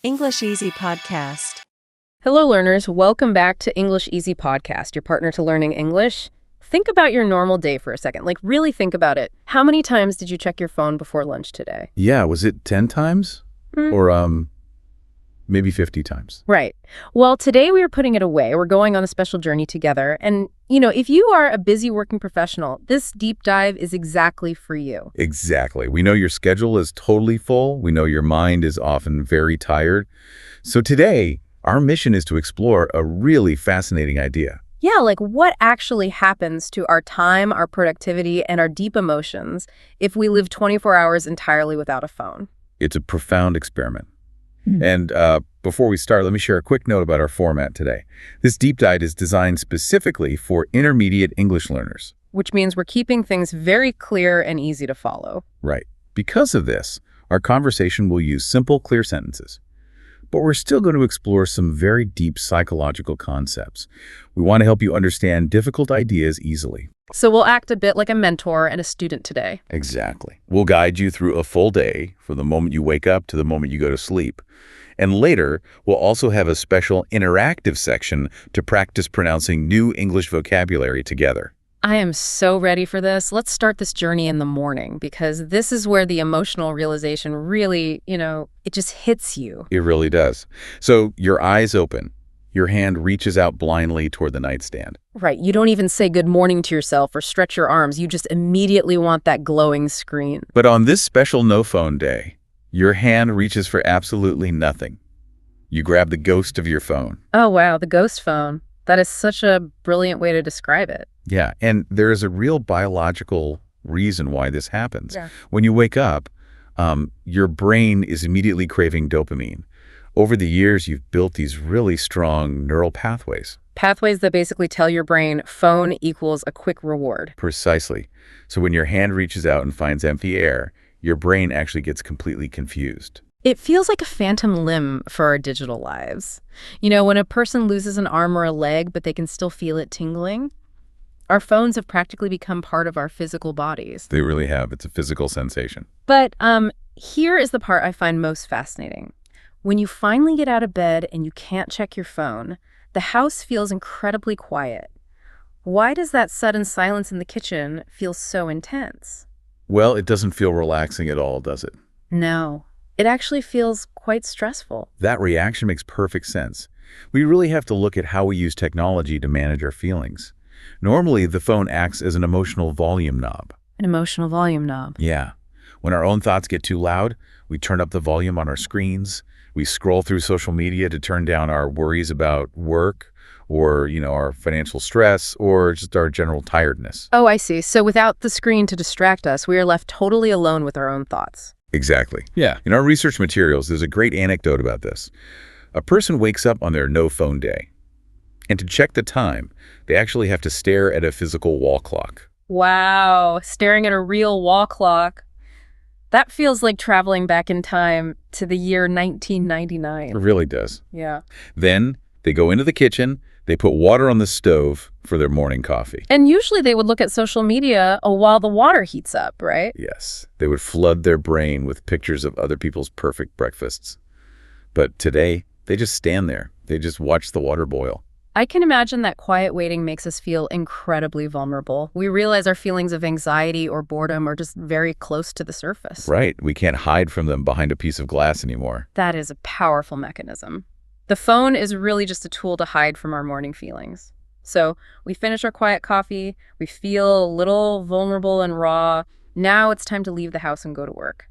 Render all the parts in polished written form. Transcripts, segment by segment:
English Easy Podcast. Hello, learners. Welcome back to English Easy Podcast, your partner to learning English. Think about your normal day for a second. Really think about it. How many times did you check your phone before lunch today? Yeah, was it 10 times? Or maybe 50 times? Right. Well, today we are putting it away. We're going on a special journey together. And, if you are a busy working professional, this deep dive is exactly for you. Exactly. We know your schedule is totally full. We know your mind is often very tired. So today, our mission is to explore a really fascinating idea. Yeah, what actually happens to our time, our productivity, and our deep emotions if we live 24 hours entirely without a phone? It's a profound experiment. And before we start, let me share a quick note about our format today. This deep dive is designed specifically for intermediate English learners. Which means we're keeping things very clear and easy to follow. Right. Because of this, our conversation will use simple, clear sentences. But we're still going to explore some very deep psychological concepts. We want to help you understand difficult ideas easily. So we'll act a bit like a mentor and a student today. Exactly. We'll guide you through a full day from the moment you wake up to the moment you go to sleep. And later, we'll also have a special interactive section to practice pronouncing new English vocabulary together. I am so ready for this. Let's start this journey in the morning because this is where the emotional realization really, it just hits you. It really does. So your eyes open. Your hand reaches out blindly toward the nightstand. Right. You don't even say good morning to yourself or stretch your arms. You just immediately want that glowing screen. But on this special no-phone day, your hand reaches for absolutely nothing. You grab the ghost of your phone. Oh, wow. The ghost phone. That is such a brilliant way to describe it. Yeah, and there is a real biological reason why this happens. Yeah. When you wake up, your brain is immediately craving dopamine. Over the years, you've built these really strong neural pathways. Pathways that basically tell your brain phone equals a quick reward. Precisely. So when your hand reaches out and finds empty air, your brain actually gets completely confused. It feels like a phantom limb for our digital lives. When a person loses an arm or a leg, but they can still feel it tingling. Our phones have practically become part of our physical bodies. They really have. It's a physical sensation. But here is the part I find most fascinating. When you finally get out of bed and you can't check your phone, the house feels incredibly quiet. Why does that sudden silence in the kitchen feel so intense? Well, it doesn't feel relaxing at all, does it? No. It actually feels quite stressful. That reaction makes perfect sense. We really have to look at how we use technology to manage our feelings. Normally, the phone acts as an emotional volume knob. An emotional volume knob. Yeah. When our own thoughts get too loud, we turn up the volume on our screens. We scroll through social media to turn down our worries about work or, our financial stress or just our general tiredness. Oh, I see. So without the screen to distract us, we are left totally alone with our own thoughts. Exactly. Yeah. In our research materials, there's a great anecdote about this. A person wakes up on their no-phone day. And to check the time, they actually have to stare at a physical wall clock. Wow, staring at a real wall clock. That feels like traveling back in time to the year 1999. It really does. Yeah. Then they go into the kitchen, they put water on the stove for their morning coffee. And usually they would look at social media while the water heats up, right? Yes. They would flood their brain with pictures of other people's perfect breakfasts. But today, they just stand there. They just watch the water boil. I can imagine that quiet waiting makes us feel incredibly vulnerable. We realize our feelings of anxiety or boredom are just very close to the surface. Right. We can't hide from them behind a piece of glass anymore. That is a powerful mechanism. The phone is really just a tool to hide from our morning feelings. So we finish our quiet coffee, we feel a little vulnerable and raw. Now it's time to leave the house and go to work.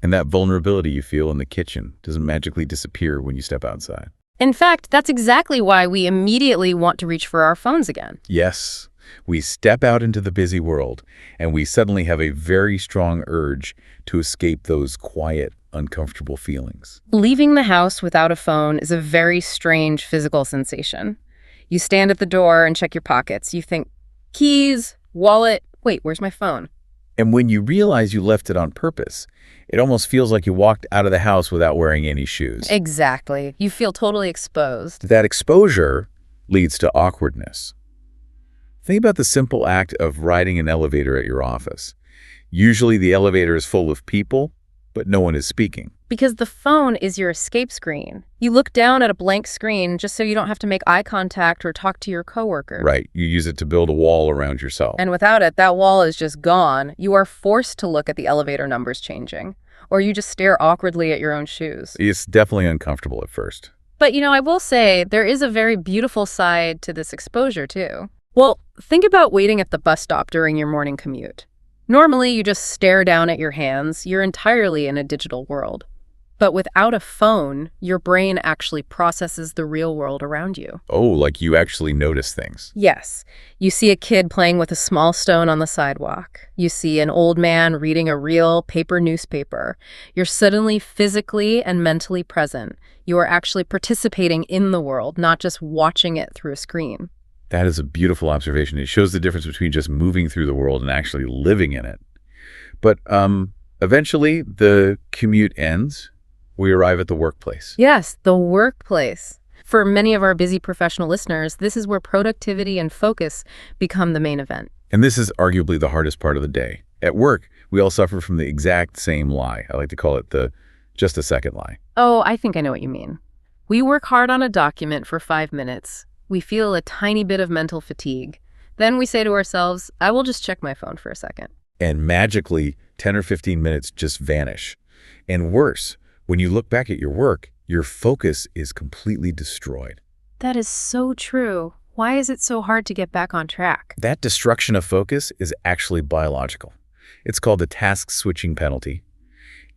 And that vulnerability you feel in the kitchen doesn't magically disappear when you step outside. In fact, that's exactly why we immediately want to reach for our phones again. Yes, we step out into the busy world, and we suddenly have a very strong urge to escape those quiet, uncomfortable feelings. Leaving the house without a phone is a very strange physical sensation. You stand at the door and check your pockets. You think, keys, wallet, wait, where's my phone? And when you realize you left it on purpose, it almost feels like you walked out of the house without wearing any shoes. Exactly. You feel totally exposed. That exposure leads to awkwardness. Think about the simple act of riding an elevator at your office. Usually the elevator is full of people, but no one is speaking. Because the phone is your escape screen. You look down at a blank screen just so you don't have to make eye contact or talk to your coworker. Right. You use it to build a wall around yourself. And without it, that wall is just gone. You are forced to look at the elevator numbers changing, or you just stare awkwardly at your own shoes. It's definitely uncomfortable at first. But, I will say there is a very beautiful side to this exposure, too. Well, think about waiting at the bus stop during your morning commute. Normally, you just stare down at your hands. You're entirely in a digital world. But without a phone, your brain actually processes the real world around you. Oh, like you actually notice things. Yes. You see a kid playing with a small stone on the sidewalk. You see an old man reading a real paper newspaper. You're suddenly physically and mentally present. You are actually participating in the world, not just watching it through a screen. That is a beautiful observation. It shows the difference between just moving through the world and actually living in it. But eventually, the commute ends. We arrive at the workplace. Yes, the workplace. For many of our busy professional listeners, this is where productivity and focus become the main event. And this is arguably the hardest part of the day. At work, we all suffer from the exact same lie. I like to call it the just a second lie. Oh, I think I know what you mean. We work hard on a document for 5 minutes. We feel a tiny bit of mental fatigue. Then we say to ourselves, I will just check my phone for a second. And magically, 10 or 15 minutes just vanish. And worse, when you look back at your work, your focus is completely destroyed. That is so true. Why is it so hard to get back on track? That destruction of focus is actually biological. It's called the task switching penalty.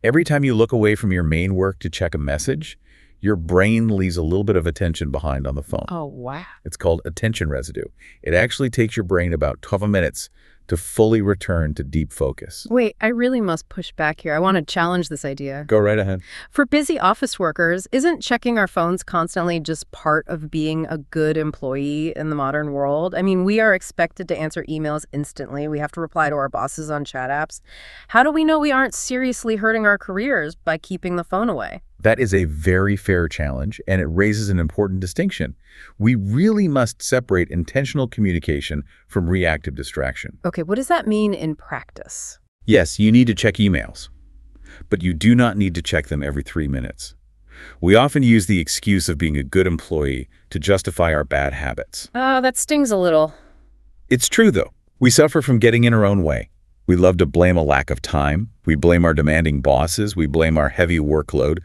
Every time you look away from your main work to check a message, your brain leaves a little bit of attention behind on the phone. Oh, wow. It's called attention residue. It actually takes your brain about 12 minutes to fully return to deep focus. Wait, I really must push back here. I want to challenge this idea. Go right ahead. For busy office workers, isn't checking our phones constantly just part of being a good employee in the modern world? I mean, we are expected to answer emails instantly. We have to reply to our bosses on chat apps. How do we know we aren't seriously hurting our careers by keeping the phone away? That is a very fair challenge, and it raises an important distinction. We really must separate intentional communication from reactive distraction. Okay, what does that mean in practice? Yes, you need to check emails, but you do not need to check them every 3 minutes. We often use the excuse of being a good employee to justify our bad habits. Oh, that stings a little. It's true, though. We suffer from getting in our own way. We love to blame a lack of time. We blame our demanding bosses. We blame our heavy workload.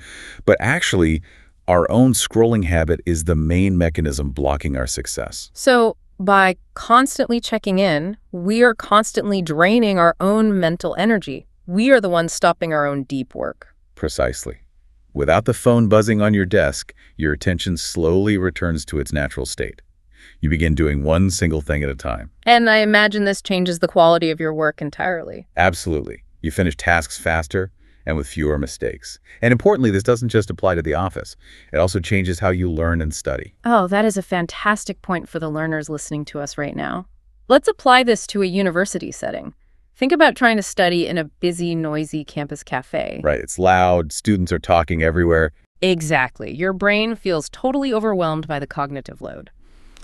But actually, our own scrolling habit is the main mechanism blocking our success. So by constantly checking in, we are constantly draining our own mental energy. We are the ones stopping our own deep work. Precisely. Without the phone buzzing on your desk, your attention slowly returns to its natural state. You begin doing one single thing at a time. And I imagine this changes the quality of your work entirely. Absolutely. You finish tasks faster and with fewer mistakes. And importantly, this doesn't just apply to the office. It also changes how you learn and study. Oh, that is a fantastic point for the learners listening to us right now. Let's apply this to a university setting. Think about trying to study in a busy, noisy campus cafe. Right. It's loud. Students are talking everywhere. Exactly. Your brain feels totally overwhelmed by the cognitive load.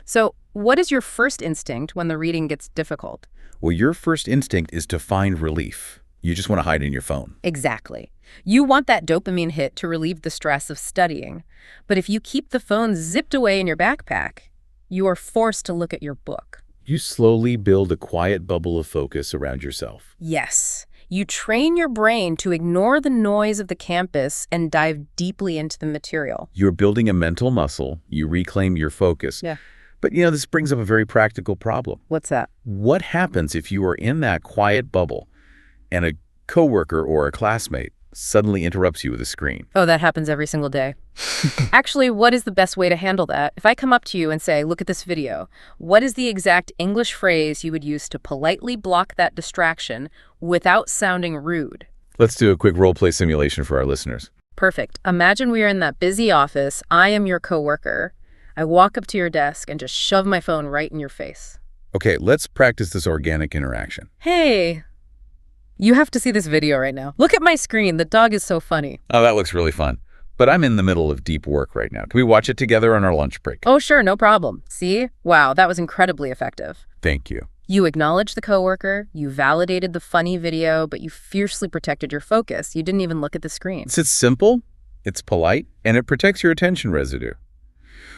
So what is your first instinct when the reading gets difficult? Well, your first instinct is to find relief. You just want to hide in your phone. Exactly. You want that dopamine hit to relieve the stress of studying. But if you keep the phone zipped away in your backpack, you are forced to look at your book. You slowly build a quiet bubble of focus around yourself. Yes. You train your brain to ignore the noise of the campus and dive deeply into the material. You're building a mental muscle. You reclaim your focus. Yeah. But, this brings up a very practical problem. What's that? What happens if you are in that quiet bubble and a coworker or a classmate suddenly interrupts you with a screen? Oh, that happens every single day. Actually, what is the best way to handle that? If I come up to you and say, look at this video, what is the exact English phrase you would use to politely block that distraction without sounding rude? Let's do a quick role-play simulation for our listeners. Perfect. Imagine we are in that busy office. I am your coworker. I walk up to your desk and just shove my phone right in your face. Okay, let's practice this organic interaction. Hey, you have to see this video right now. Look at my screen. The dog is so funny. Oh, that looks really fun. But I'm in the middle of deep work right now. Can we watch it together on our lunch break? Oh, sure. No problem. See? Wow, that was incredibly effective. Thank you. You acknowledged the coworker, you validated the funny video, but you fiercely protected your focus. You didn't even look at the screen. It's simple, it's polite, and it protects your attention residue.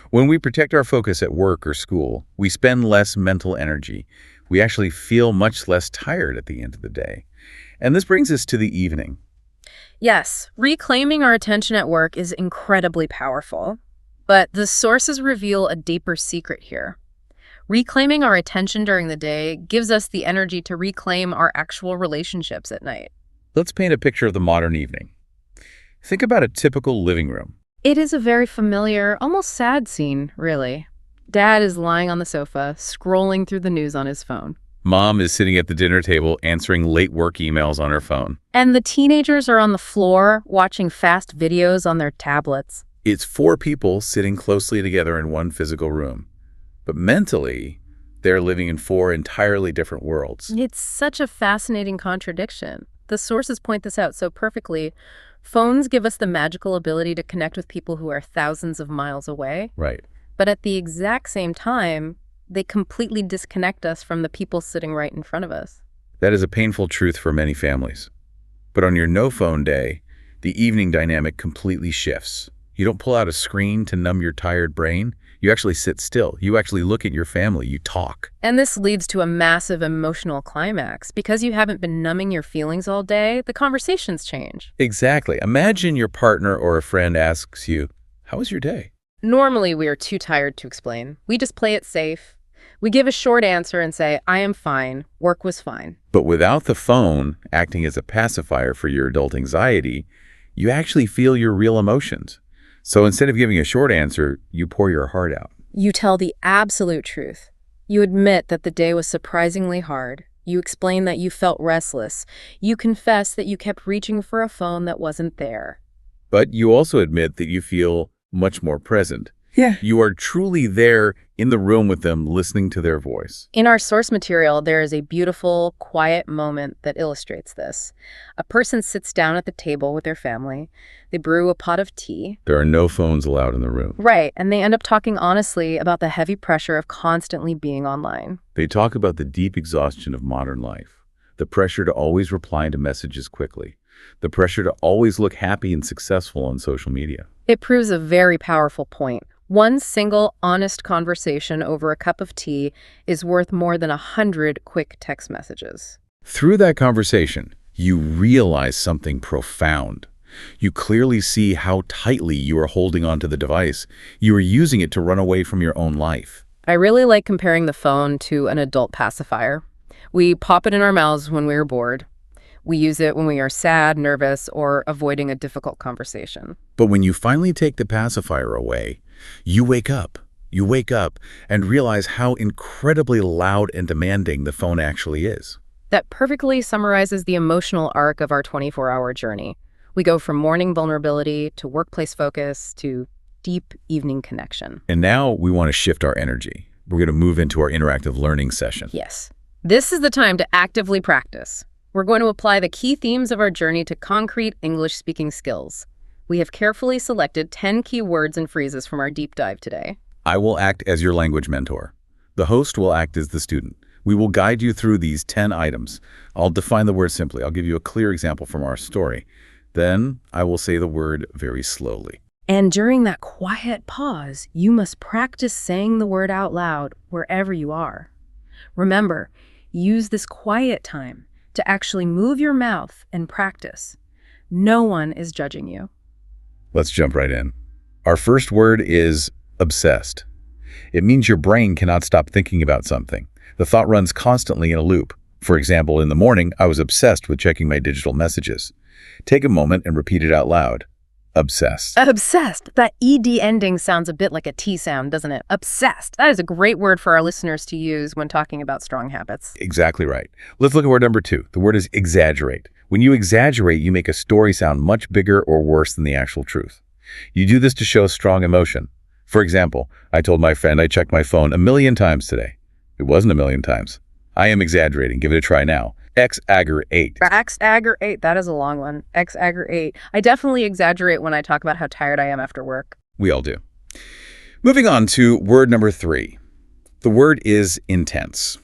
When we protect our focus at work or school, we spend less mental energy. We actually feel much less tired at the end of the day. And this brings us to the evening. Yes, reclaiming our attention at work is incredibly powerful. But the sources reveal a deeper secret here. Reclaiming our attention during the day gives us the energy to reclaim our actual relationships at night. Let's paint a picture of the modern evening. Think about a typical living room. It is a very familiar, almost sad scene, really. Dad is lying on the sofa, scrolling through the news on his phone. Mom is sitting at the dinner table answering late work emails on her phone. And the teenagers are on the floor watching fast videos on their tablets. It's 4 people sitting closely together in one physical room. But mentally, they're living in 4 entirely different worlds. It's such a fascinating contradiction. The sources point this out so perfectly. Phones give us the magical ability to connect with people who are thousands of miles away. Right. But at the exact same time, they completely disconnect us from the people sitting right in front of us. That is a painful truth for many families. But on your no-phone day, the evening dynamic completely shifts. You don't pull out a screen to numb your tired brain. You actually sit still. You actually look at your family. You talk. And this leads to a massive emotional climax. Because you haven't been numbing your feelings all day, the conversations change. Exactly. Imagine your partner or a friend asks you, "How was your day?" Normally, we are too tired to explain. We just play it safe. We give a short answer and say, "I am fine. Work was fine." But without the phone acting as a pacifier for your adult anxiety, you actually feel your real emotions. So instead of giving a short answer, you pour your heart out. You tell the absolute truth. You admit that the day was surprisingly hard. You explain that you felt restless. You confess that you kept reaching for a phone that wasn't there. But you also admit that you feel much more present. Yeah. You are truly there in the room with them, listening to their voice. In our source material, there is a beautiful, quiet moment that illustrates this. A person sits down at the table with their family. They brew a pot of tea. There are no phones allowed in the room. Right, and they end up talking honestly about the heavy pressure of constantly being online. They talk about the deep exhaustion of modern life, the pressure to always reply to messages quickly, the pressure to always look happy and successful on social media. It proves a very powerful point. One single, honest conversation over a cup of tea is worth more than 100 quick text messages. Through that conversation, you realize something profound. You clearly see how tightly you are holding onto the device. You are using it to run away from your own life. I really like comparing the phone to an adult pacifier. We pop it in our mouths when we are bored. We use it when we are sad, nervous, or avoiding a difficult conversation. But when you finally take the pacifier away, you wake up. You wake up and realize how incredibly loud and demanding the phone actually is. That perfectly summarizes the emotional arc of our 24-hour journey. We go from morning vulnerability to workplace focus to deep evening connection. And now we want to shift our energy. We're going to move into our interactive learning session. Yes. This is the time to actively practice. We're going to apply the key themes of our journey to concrete English-speaking skills. We have carefully selected 10 key words and phrases from our deep dive today. I will act as your language mentor. The host will act as the student. We will guide you through these 10 items. I'll define the word simply. I'll give you a clear example from our story. Then I will say the word very slowly. And during that quiet pause, you must practice saying the word out loud wherever you are. Remember, use this quiet time to actually move your mouth and practice. No one is judging you. Let's jump right in. Our first word is obsessed. It means your brain cannot stop thinking about something. The thought runs constantly in a loop. For example, in the morning, I was obsessed with checking my digital messages. Take a moment and repeat it out loud. Obsessed. Obsessed. That ED ending sounds a bit like a T sound, doesn't it? Obsessed. That is a great word for our listeners to use when talking about strong habits. Exactly right. Let's look at word number 2. The word is exaggerate. When you exaggerate, you make a story sound much bigger or worse than the actual truth. You do this to show strong emotion. For example, I told my friend I checked my phone 1,000,000 times today. It wasn't 1,000,000 times. I am exaggerating. Give it a try now. Exaggerate. Exaggerate. That is a long one. Exaggerate. I definitely exaggerate when I talk about how tired I am after work. We all do. Moving on to word number 3. The word is intense.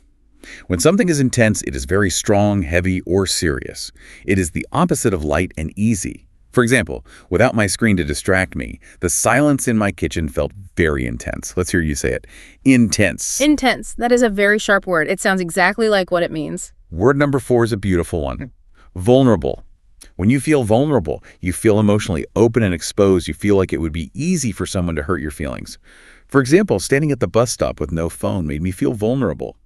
When something is intense, it is very strong, heavy, or serious. It is the opposite of light and easy. For example, without my screen to distract me, the silence in my kitchen felt very intense. Let's hear you say it. Intense. Intense. That is a very sharp word. It sounds exactly like what it means. Word number 4 is a beautiful one. Vulnerable. When you feel vulnerable, you feel emotionally open and exposed. You feel like it would be easy for someone to hurt your feelings. For example, standing at the bus stop with no phone made me feel vulnerable.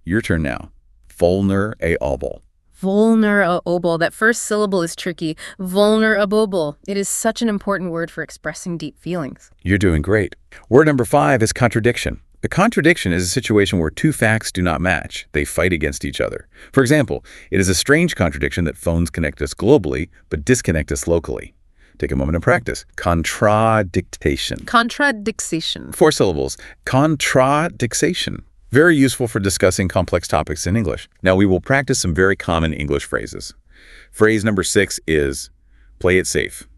Your turn now. Vulnerable. Vulnerable. That first syllable is tricky. Vulnerable. It is such an important word for expressing deep feelings. You're doing great. Word number 5 is contradiction. A contradiction is a situation where two facts do not match. They fight against each other. For example, it is a strange contradiction that phones connect us globally but disconnect us locally. Take a moment and practice. Contradiction. Contradiction. 4 syllables. Contradiction. Very useful for discussing complex topics in English. Now we will practice some very common English phrases. Phrase number 6 is play it safe.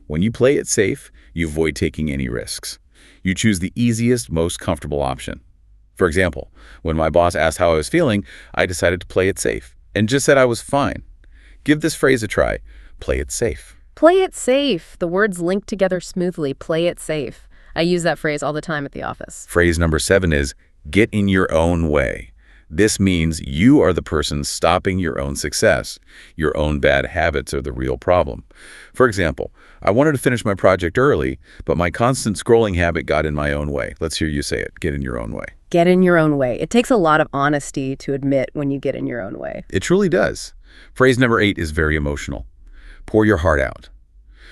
When you play it safe, you avoid taking any risks. You choose the easiest, most comfortable option. For example, when my boss asked how I was feeling, I decided to play it safe and just said I was fine. Give this phrase a try. Play it safe. Play it safe. The words link together smoothly. Play it safe. I use that phrase all the time at the office. Phrase number 7 is get in your own way. This means you are the person stopping your own success. Your own bad habits are the real problem. For example, I wanted to finish my project early, but my constant scrolling habit got in my own way. Let's hear you say it. Get in your own way. Get in your own way. It takes a lot of honesty to admit when you get in your own way. It truly does. Phrase number 8 is very emotional. Pour your heart out.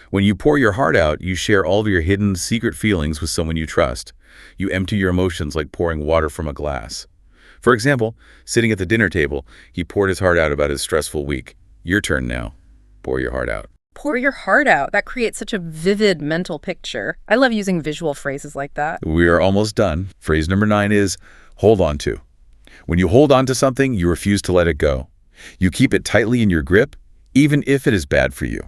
When you pour your heart out, you share all of your hidden, secret feelings with someone you trust. You empty your emotions like pouring water from a glass. For example, sitting at the dinner table, he poured his heart out about his stressful week. Your turn now. Pour your heart out. Pour your heart out. That creates such a vivid mental picture. I love using visual phrases like that. We are almost done. Phrase number 9 is hold on to. When you hold on to something, you refuse to let it go. You keep it tightly in your grip, even if it is bad for you.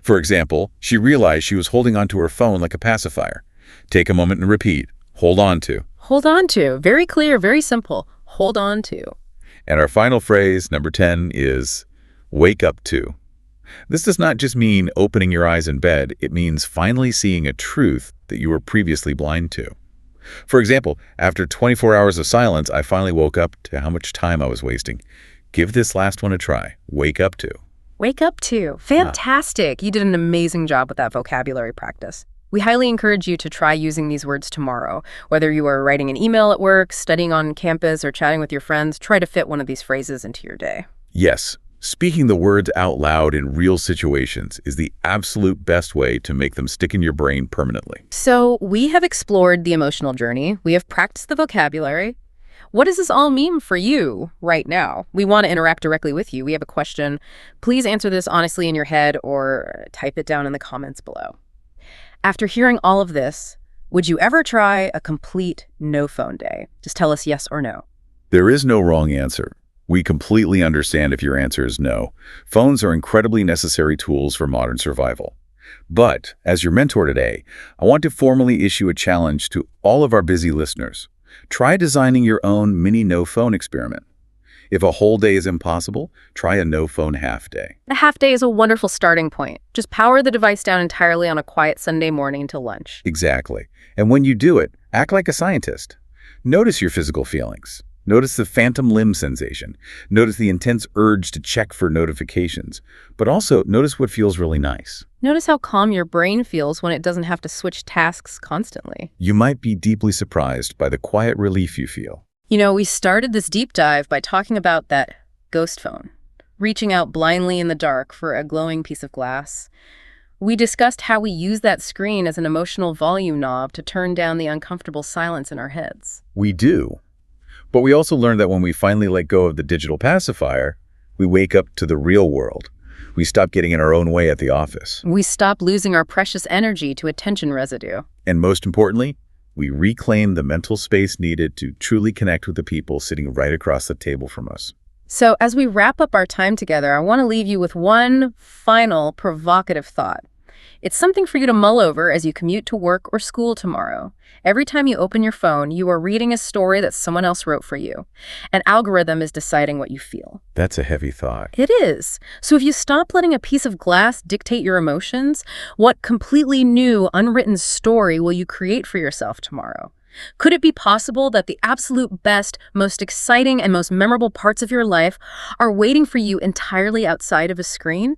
For example, she realized she was holding onto her phone like a pacifier. Take a moment and repeat. Hold on to. Hold on to. Very clear, very simple. Hold on to. And our final phrase, number 10, is wake up to. This does not just mean opening your eyes in bed. It means finally seeing a truth that you were previously blind to. For example, after 24 hours of silence, I finally woke up to how much time I was wasting. Give this last one a try. Wake up to. Wake up to. Fantastic. You did an amazing job with that vocabulary practice. We highly encourage you to try using these words tomorrow. Whether you are writing an email at work, studying on campus, or chatting with your friends, try to fit one of these phrases into your day. Yes, speaking the words out loud in real situations is the absolute best way to make them stick in your brain permanently. So we have explored the emotional journey. We have practiced the vocabulary. What does this all mean for you right now? We want to interact directly with you. We have a question. Please answer this honestly in your head or type it down in the comments below. After hearing all of this, would you ever try a complete no-phone day? Just tell us yes or no. There is no wrong answer. We completely understand if your answer is no. Phones are incredibly necessary tools for modern survival. But, as your mentor today, I want to formally issue a challenge to all of our busy listeners. Try designing your own mini no-phone experiment. If a whole day is impossible, try a no-phone half day. A half day is a wonderful starting point. Just power the device down entirely on a quiet Sunday morning until lunch. Exactly. And when you do it, act like a scientist. Notice your physical feelings. Notice the phantom limb sensation. Notice the intense urge to check for notifications. But also, notice what feels really nice. Notice how calm your brain feels when it doesn't have to switch tasks constantly. You might be deeply surprised by the quiet relief you feel. You know, we started this deep dive by talking about that ghost phone, reaching out blindly in the dark for a glowing piece of glass. We discussed how we use that screen as an emotional volume knob to turn down the uncomfortable silence in our heads. We do. But we also learned that when we finally let go of the digital pacifier, we wake up to the real world. We stop getting in our own way at the office. We stop losing our precious energy to attention residue. And most importantly, we reclaim the mental space needed to truly connect with the people sitting right across the table from us. So as we wrap up our time together, I want to leave you with one final provocative thought. It's something for you to mull over as you commute to work or school tomorrow. Every time you open your phone, you are reading a story that someone else wrote for you. An algorithm is deciding what you feel. That's a heavy thought. It is. So if you stop letting a piece of glass dictate your emotions, what completely new, unwritten story will you create for yourself tomorrow? Could it be possible that the absolute best, most exciting, and most memorable parts of your life are waiting for you entirely outside of a screen?